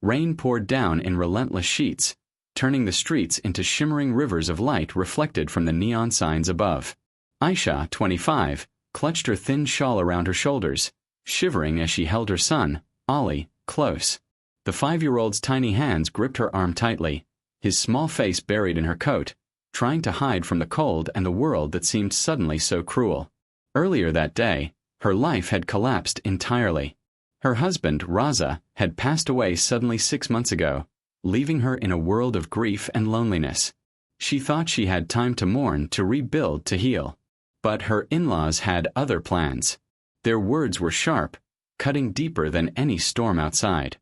Rain poured down in relentless sheets, turning the streets into shimmering rivers of light reflected from the neon signs above. Aisha, 25, clutched her thin shawl around her shoulders, shivering as she held her son, Ali, close. The 5-year-old's tiny hands gripped her arm tightly, his small face buried in her coat, trying to hide from the cold and the world that seemed suddenly so cruel. Earlier that day, her life had collapsed entirely. Her husband, Raza, had passed away suddenly 6 months ago, leaving her in a world of grief and loneliness. She thought she had time to mourn, to rebuild, to heal. But her in-laws had other plans. Their words were sharp, cutting deeper than any storm outside.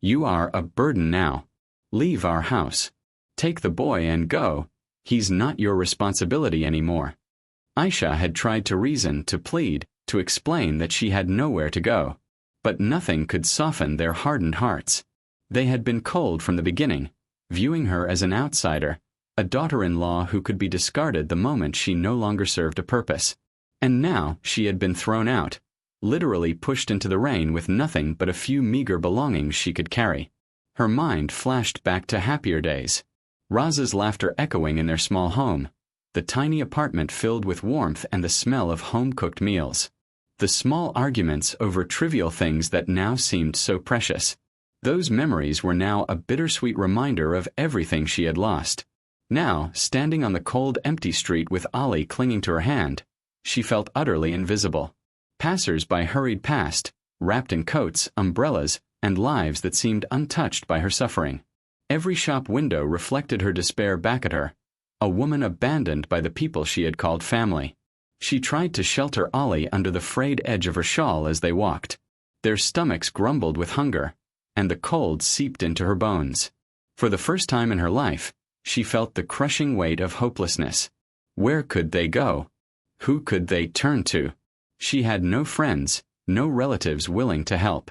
"You are a burden now. Leave our house. Take the boy and go. He's not your responsibility anymore." Aisha had tried to reason, to plead, to explain that she had nowhere to go. But nothing could soften their hardened hearts. They had been cold from the beginning, viewing her as an outsider, a daughter-in-law who could be discarded the moment she no longer served a purpose. And now she had been thrown out, literally pushed into the rain with nothing but a few meager belongings she could carry. Her mind flashed back to happier days. Raza's laughter echoing in their small home, the tiny apartment filled with warmth and the smell of home-cooked meals. The small arguments over trivial things that now seemed so precious. Those memories were now a bittersweet reminder of everything she had lost. Now, standing on the cold, empty street with Ali clinging to her hand, she felt utterly invisible. Passers-by hurried past, wrapped in coats, umbrellas, and lives that seemed untouched by her suffering. Every shop window reflected her despair back at her, a woman abandoned by the people she had called family. She tried to shelter Ali under the frayed edge of her shawl as they walked. Their stomachs grumbled with hunger, and the cold seeped into her bones. For the first time in her life, she felt the crushing weight of hopelessness. Where could they go? Who could they turn to? She had no friends, no relatives willing to help.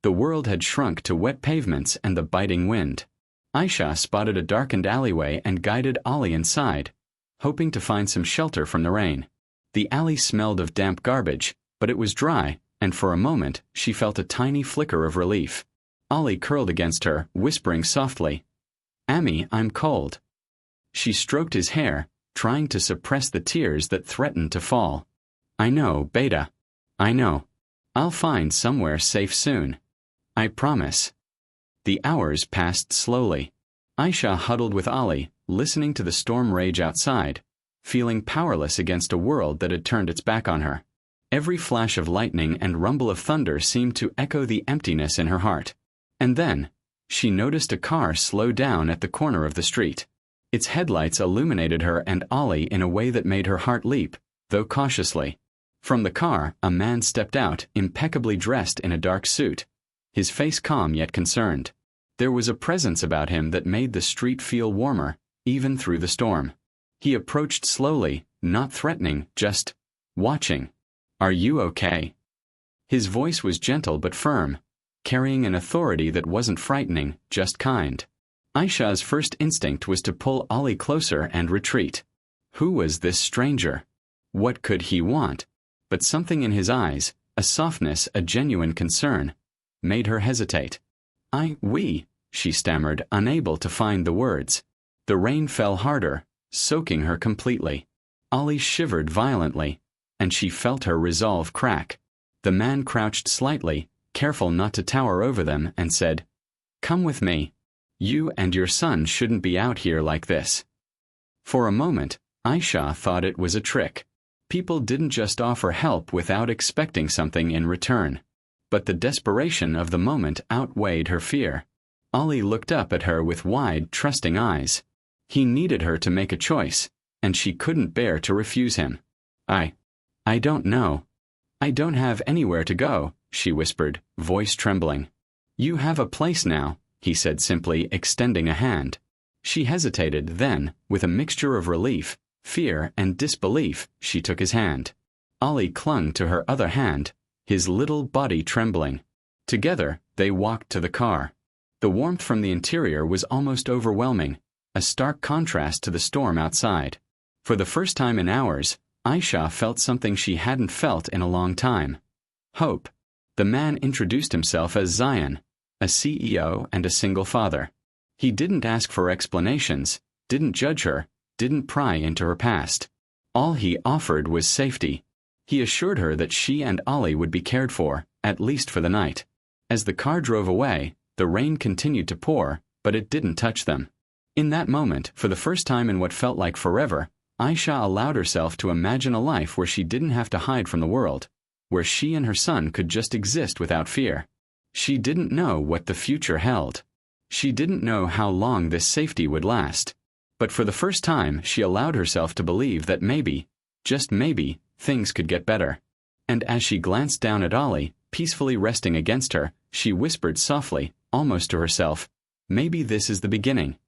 The world had shrunk to wet pavements and the biting wind. Aisha spotted a darkened alleyway and guided Ali inside, hoping to find some shelter from the rain. The alley smelled of damp garbage, but it was dry, and for a moment she felt a tiny flicker of relief. Ali curled against her, whispering softly, "Ami, I'm cold." She stroked his hair, trying to suppress the tears that threatened to fall. "I know, Beta. I know. I'll find somewhere safe soon. I promise." The hours passed slowly. Aisha huddled with Ali, listening to the storm rage outside, feeling powerless against a world that had turned its back on her. Every flash of lightning and rumble of thunder seemed to echo the emptiness in her heart. And then, she noticed a car slow down at the corner of the street. Its headlights illuminated her and Ali in a way that made her heart leap, though cautiously. From the car, a man stepped out, impeccably dressed in a dark suit, his face calm yet concerned. There was a presence about him that made the street feel warmer, even through the storm. He approached slowly, not threatening, just watching. "Are you okay?" His voice was gentle but firm, carrying an authority that wasn't frightening, just kind. Aisha's first instinct was to pull Ali closer and retreat. Who was this stranger? What could he want? But something in his eyes, a softness, a genuine concern, made her hesitate. We, she stammered, unable to find the words. The rain fell harder, soaking her completely. Ali shivered violently, and she felt her resolve crack. The man crouched slightly, careful not to tower over them, and said, "Come with me. You and your son shouldn't be out here like this." For a moment, Aisha thought it was a trick. People didn't just offer help without expecting something in return. But the desperation of the moment outweighed her fear. Ali looked up at her with wide, trusting eyes. He needed her to make a choice, and she couldn't bear to refuse him. I don't know. I don't have anywhere to go," she whispered, voice trembling. "You have a place now," he said simply, extending a hand. She hesitated, then, with a mixture of relief, fear, and disbelief, she took his hand. Ali clung to her other hand, his little body trembling. Together, they walked to the car. The warmth from the interior was almost overwhelming, a stark contrast to the storm outside. For the first time in hours, Aisha felt something she hadn't felt in a long time. Hope. The man introduced himself as Zion, a CEO and a single father. He didn't ask for explanations, didn't judge her, didn't pry into her past. All he offered was safety. He assured her that she and Ollie would be cared for, at least for the night. As the car drove away, the rain continued to pour, but it didn't touch them. In that moment, for the first time in what felt like forever, Aisha allowed herself to imagine a life where she didn't have to hide from the world, where she and her son could just exist without fear. She didn't know what the future held. She didn't know how long this safety would last. But for the first time, she allowed herself to believe that maybe, just maybe, things could get better. And as she glanced down at Ollie, peacefully resting against her, she whispered softly, almost to herself, "Maybe this is the beginning."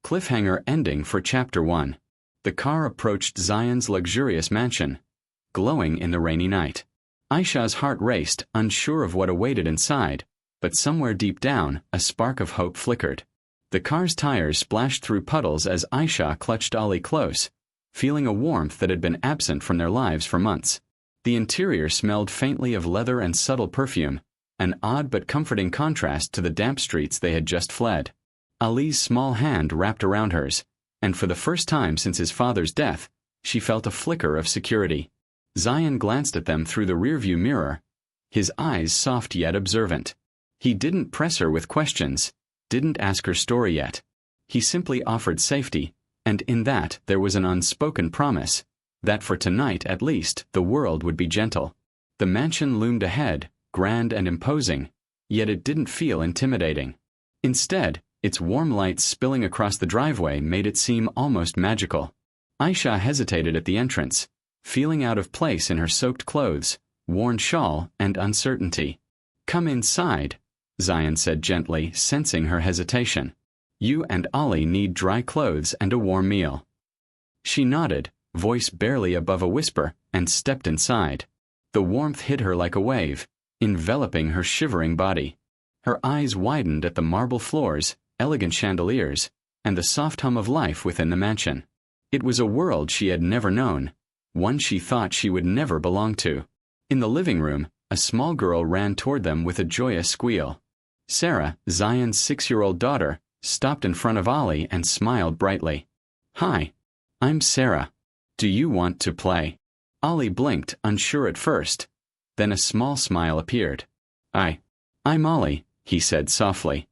Cliffhanger ending for Chapter 1. The car approached Zion's luxurious mansion, glowing in the rainy night. Aisha's heart raced, unsure of what awaited inside, but somewhere deep down, a spark of hope flickered. The car's tires splashed through puddles as Aisha clutched Ollie close, feeling a warmth that had been absent from their lives for months. The interior smelled faintly of leather and subtle perfume, an odd but comforting contrast to the damp streets they had just fled. Ali's small hand wrapped around hers, and for the first time since his father's death, she felt a flicker of security. Zion glanced at them through the rearview mirror, his eyes soft yet observant. He didn't press her with questions, didn't ask her story yet. He simply offered safety, and in that there was an unspoken promise, that for tonight at least the world would be gentle. The mansion loomed ahead, grand and imposing, yet it didn't feel intimidating. Instead, its warm lights spilling across the driveway made it seem almost magical. Aisha hesitated at the entrance, feeling out of place in her soaked clothes, worn shawl, and uncertainty. "Come inside," Zion said gently, sensing her hesitation. "You and Ollie need dry clothes and a warm meal." She nodded, voice barely above a whisper, and stepped inside. The warmth hit her like a wave, enveloping her shivering body. Her eyes widened at the marble floors, elegant chandeliers, and the soft hum of life within the mansion. It was a world she had never known, one she thought she would never belong to. In the living room, a small girl ran toward them with a joyous squeal. Sarah, Zion's 6-year-old daughter, stopped in front of Ollie and smiled brightly. "Hi, I'm Sarah. Do you want to play?" Ollie blinked, unsure at first. Then a small smile appeared. I'm Ollie," he said softly.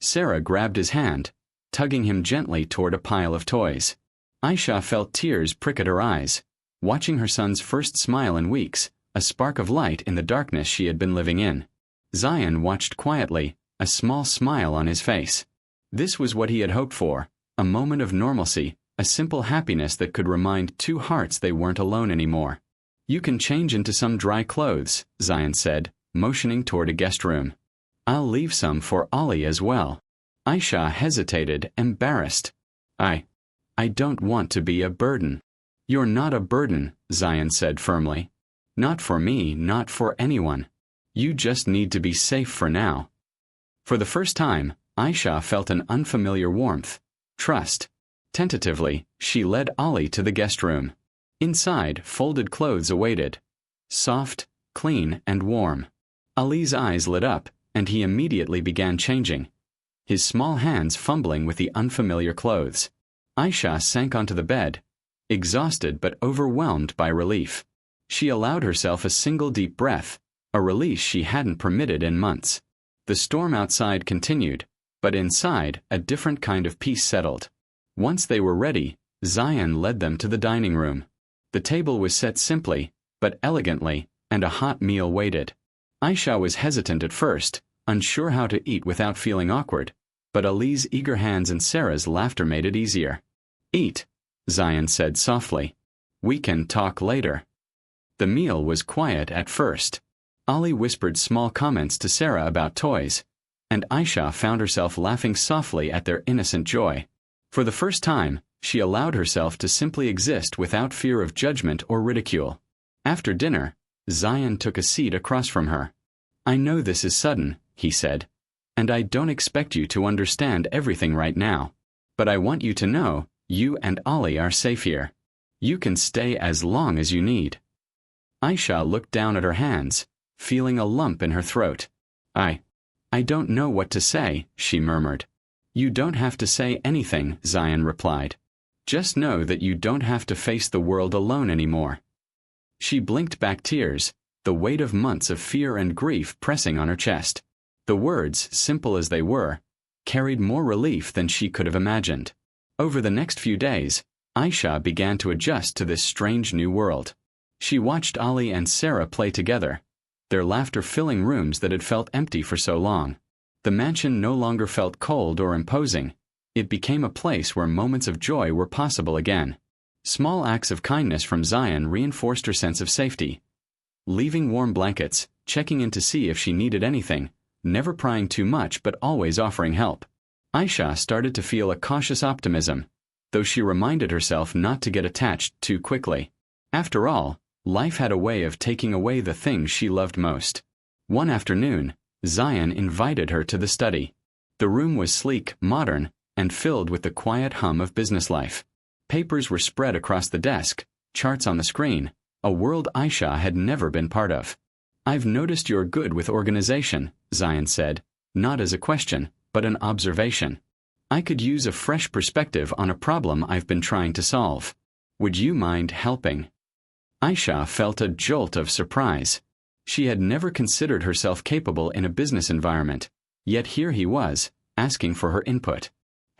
Sarah grabbed his hand, tugging him gently toward a pile of toys. Aisha felt tears prick at her eyes, watching her son's first smile in weeks, a spark of light in the darkness she had been living in. Zion watched quietly, a small smile on his face. This was what he had hoped for, a moment of normalcy, a simple happiness that could remind two hearts they weren't alone anymore. "You can change into some dry clothes," Zion said, motioning toward a guest room. "I'll leave some for Ollie as well." Aisha hesitated, embarrassed. I don't want to be a burden." "You're not a burden," Zion said firmly. "Not for me, not for anyone. You just need to be safe for now." For the first time, Aisha felt an unfamiliar warmth, trust. Tentatively, she led Ollie to the guest room. Inside, folded clothes awaited. Soft, clean, and warm. Ali's eyes lit up, and he immediately began changing, his small hands fumbling with the unfamiliar clothes. Aisha sank onto the bed, exhausted but overwhelmed by relief. She allowed herself a single deep breath, a release she hadn't permitted in months. The storm outside continued, but inside, a different kind of peace settled. Once they were ready, Zion led them to the dining room. The table was set simply, but elegantly, and a hot meal waited. Aisha was hesitant at first, unsure how to eat without feeling awkward, but Ali's eager hands and Sarah's laughter made it easier. "Eat," Zion said softly. "We can talk later." The meal was quiet at first. Ali whispered small comments to Sarah about toys, and Aisha found herself laughing softly at their innocent joy. For the first time, she allowed herself to simply exist without fear of judgment or ridicule. After dinner, Zion took a seat across from her. "I know this is sudden," he said, "and I don't expect you to understand everything right now. But I want you to know, you and Ollie are safe here. You can stay as long as you need." Aisha looked down at her hands, feeling a lump in her throat. I I don't know what to say, she murmured. You don't have to say anything, Zion replied. Just know that you don't have to face the world alone anymore. She blinked back tears, the weight of months of fear and grief pressing on her chest. The words, simple as they were, carried more relief than she could have imagined. Over the next few days, Aisha began to adjust to this strange new world. She watched Ali and Sarah play together, their laughter filling rooms that had felt empty for so long. The mansion no longer felt cold or imposing. It became a place where moments of joy were possible again. Small acts of kindness from Zion reinforced her sense of safety. Leaving warm blankets, checking in to see if she needed anything, never prying too much but always offering help. Aisha started to feel a cautious optimism, though she reminded herself not to get attached too quickly. After all, life had a way of taking away the things she loved most. One afternoon, Zion invited her to the study. The room was sleek, modern, and filled with the quiet hum of business life. Papers were spread across the desk, charts on the screen, a world Aisha had never been part of. I've noticed you're good with organization, Zion said, not as a question, but an observation. I could use a fresh perspective on a problem I've been trying to solve. Would you mind helping? Aisha felt a jolt of surprise. She had never considered herself capable in a business environment, yet here he was, asking for her input.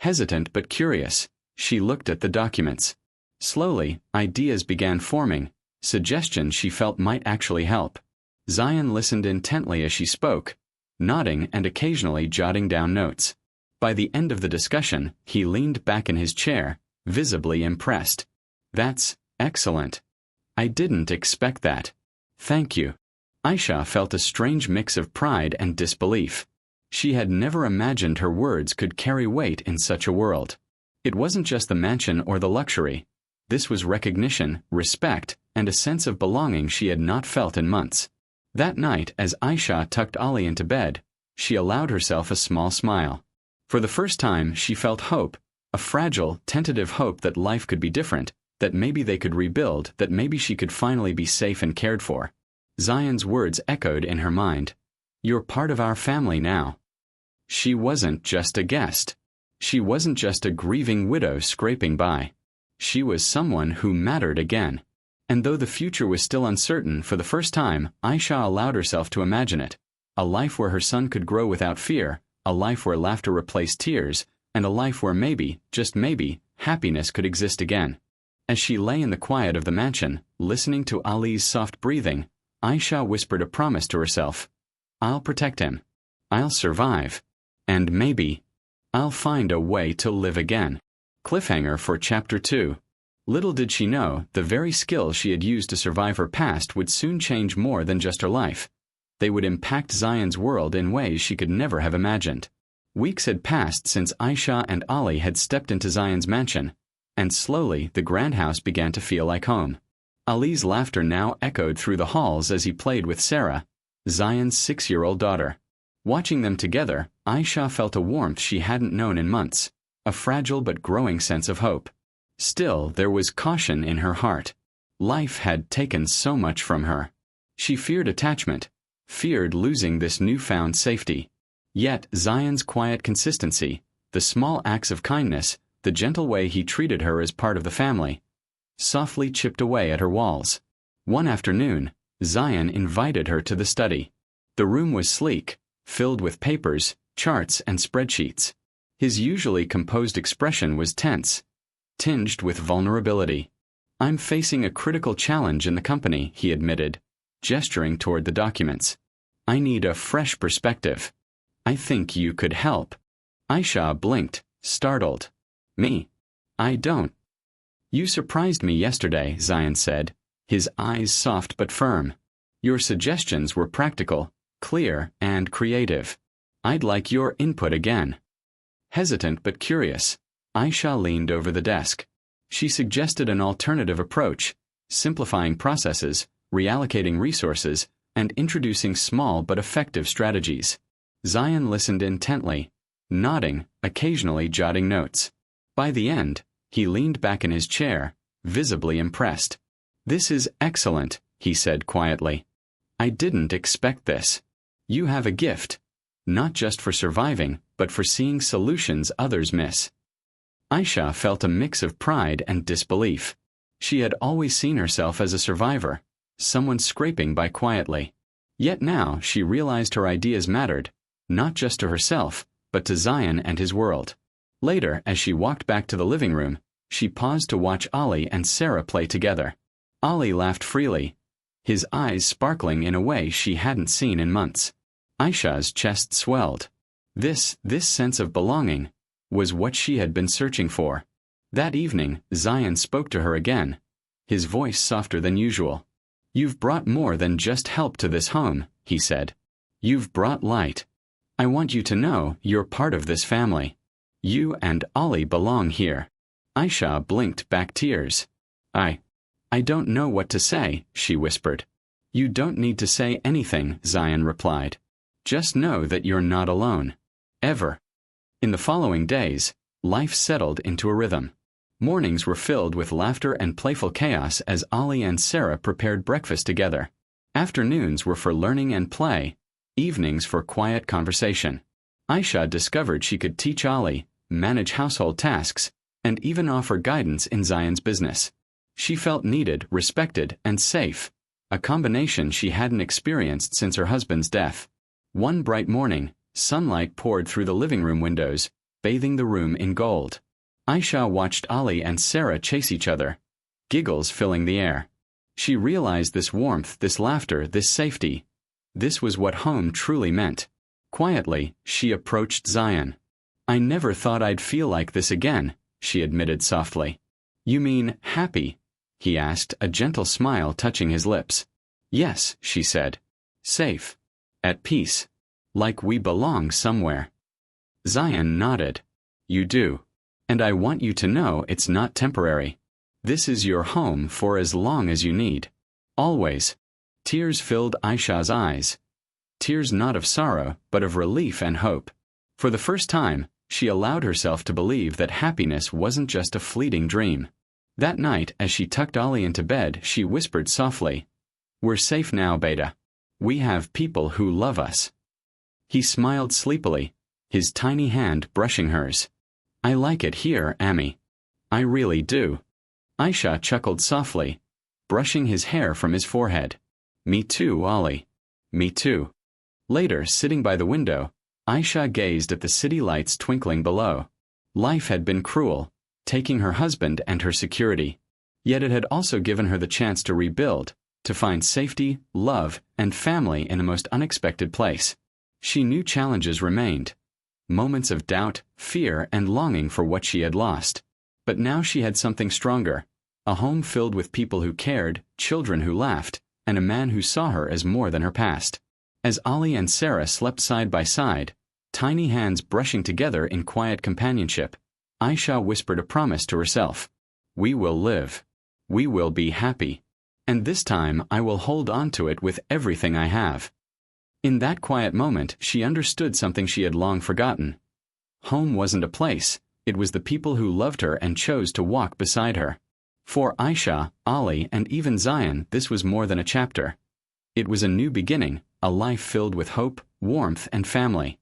Hesitant but curious, she looked at the documents. Slowly, ideas began forming, suggestions she felt might actually help. Zion listened intently as she spoke, nodding and occasionally jotting down notes. By the end of the discussion, he leaned back in his chair, visibly impressed. That's excellent. I didn't expect that. Thank you. Aisha felt a strange mix of pride and disbelief. She had never imagined her words could carry weight in such a world. It wasn't just the mansion or the luxury. This was recognition, respect, and a sense of belonging she had not felt in months. That night, as Aisha tucked Ali into bed, she allowed herself a small smile. For the first time, she felt hope, a fragile, tentative hope that life could be different, that maybe they could rebuild, that maybe she could finally be safe and cared for. Zion's words echoed in her mind. You're part of our family now. She wasn't just a guest. She wasn't just a grieving widow scraping by. She was someone who mattered again. And though the future was still uncertain, for the first time, Aisha allowed herself to imagine it. A life where her son could grow without fear, a life where laughter replaced tears, and a life where maybe, just maybe, happiness could exist again. As she lay in the quiet of the mansion, listening to Ali's soft breathing, Aisha whispered a promise to herself. I'll protect him. I'll survive. And maybe, I'll find a way to live again. Cliffhanger for Chapter 2. Little did she know, the very skills she had used to survive her past would soon change more than just her life. They would impact Zion's world in ways she could never have imagined. Weeks had passed since Aisha and Ali had stepped into Zion's mansion, and slowly the grand house began to feel like home. Ali's laughter now echoed through the halls as he played with Sarah, Zion's 6-year-old daughter. Watching them together, Aisha felt a warmth she hadn't known in months, a fragile but growing sense of hope. Still, there was caution in her heart. Life had taken so much from her. She feared attachment, feared losing this newfound safety. Yet Zion's quiet consistency, the small acts of kindness, the gentle way he treated her as part of the family, softly chipped away at her walls. One afternoon, Zion invited her to the study. The room was sleek, filled with papers, charts, and spreadsheets. His usually composed expression was tense, tinged with vulnerability. I'm facing a critical challenge in the company, he admitted, gesturing toward the documents. I need a fresh perspective. I think you could help. Aisha blinked, startled. Me? I don't. You surprised me yesterday, Zion said, his eyes soft but firm. Your suggestions were practical, clear, and creative. I'd like your input again. Hesitant but curious, Aisha leaned over the desk. She suggested an alternative approach, simplifying processes, reallocating resources, and introducing small but effective strategies. Zion listened intently, nodding, occasionally jotting notes. By the end, he leaned back in his chair, visibly impressed. This is excellent, he said quietly. I didn't expect this. You have a gift. not just for surviving, but for seeing solutions others miss. Aisha felt a mix of pride and disbelief. She had always seen herself as a survivor, someone scraping by quietly. Yet now she realized her ideas mattered, not just to herself, but to Zion and his world. Later, as she walked back to the living room, she paused to watch Ali and Sarah play together. Ali laughed freely, his eyes sparkling in a way she hadn't seen in months. Aisha's chest swelled. This sense of belonging was what she had been searching for. That evening, Zion spoke to her again, his voice softer than usual. "You've brought more than just help to this home," he said. "You've brought light. I want you to know you're part of this family. You and Ali belong here." Aisha blinked back tears. I don't know what to say," she whispered. "You don't need to say anything," Zion replied. "Just know that you're not alone. Ever." In the following days, life settled into a rhythm. Mornings were filled with laughter and playful chaos as Ali and Sarah prepared breakfast together. Afternoons were for learning and play, evenings for quiet conversation. Aisha discovered she could teach Ali, manage household tasks, and even offer guidance in Zion's business. She felt needed, respected, and safe, a combination she hadn't experienced since her husband's death. One bright morning, sunlight poured through the living room windows, bathing the room in gold. Aisha watched Ali and Sarah chase each other, giggles filling the air. She realized this warmth, this laughter, this safety. This was what home truly meant. Quietly, she approached Zion. "I never thought I'd feel like this again," she admitted softly. "You mean happy?" he asked, a gentle smile touching his lips. "Yes," she said. "Safe. At peace. Like we belong somewhere." Zion nodded. "You do. And I want you to know it's not temporary. This is your home for as long as you need. Always." Tears filled Aisha's eyes. Tears not of sorrow, but of relief and hope. For the first time, she allowed herself to believe that happiness wasn't just a fleeting dream. That night, as she tucked Ali into bed, she whispered softly, "We're safe now, Beta. We have people who love us." He smiled sleepily, his tiny hand brushing hers. "I like it here, Ami. I really do." Aisha chuckled softly, brushing his hair from his forehead. "Me too, Ali. Me too." Later, sitting by the window, Aisha gazed at the city lights twinkling below. Life had been cruel, taking her husband and her security. Yet it had also given her the chance to rebuild, to find safety, love, and family in a most unexpected place. She knew challenges remained. Moments of doubt, fear, and longing for what she had lost. But now she had something stronger. A home filled with people who cared, children who laughed, and a man who saw her as more than her past. As Ali and Sarah slept side by side, tiny hands brushing together in quiet companionship, Aisha whispered a promise to herself. "We will live. We will be happy. And this time I will hold on to it with everything I have." In that quiet moment, she understood something she had long forgotten. Home wasn't a place, it was the people who loved her and chose to walk beside her. For Aisha, Ali, and even Zion, this was more than a chapter. It was a new beginning, a life filled with hope, warmth, and family.